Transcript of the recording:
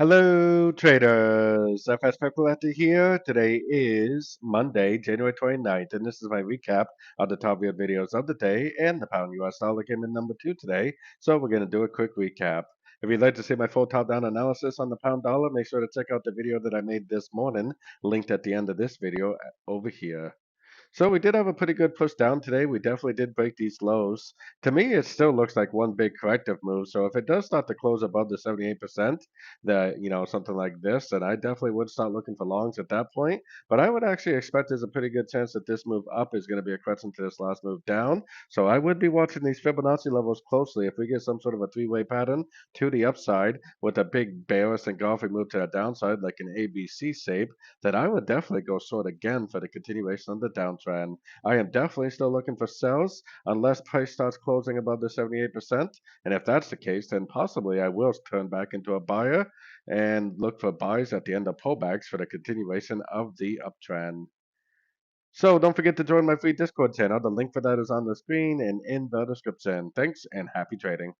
Hello, traders. FX Pip Collector here. Today is Monday, January 29th, and this is my recap of the top viewed videos of the day, and the pound US dollar came in number 2 today, so we're going to do a quick recap. If you'd like to see my full top-down analysis on the pound dollar, make sure to check out the video that I made this morning, linked at the end of this video over here. So we did have a pretty good push down today. We definitely did break these lows. To me, it still looks like one big corrective move. So if it does start to close above the 78%, something like this, then I definitely would start looking for longs at that point. But I would actually expect there's a pretty good chance that this move up is going to be a correction to this last move down. So I would be watching these Fibonacci levels closely. If we get some sort of a three-way pattern to the upside with a big bearish engulfing move to the downside, like an ABC shape, then I would definitely go short again for the continuation of the downtrend. I am definitely still looking for sells unless price starts closing above the 78%. And if that's the case, then possibly I will turn back into a buyer and look for buys at the end of pullbacks for the continuation of the uptrend. So don't forget to join my free Discord channel. The link for that is on the screen and in the description. Thanks and happy trading.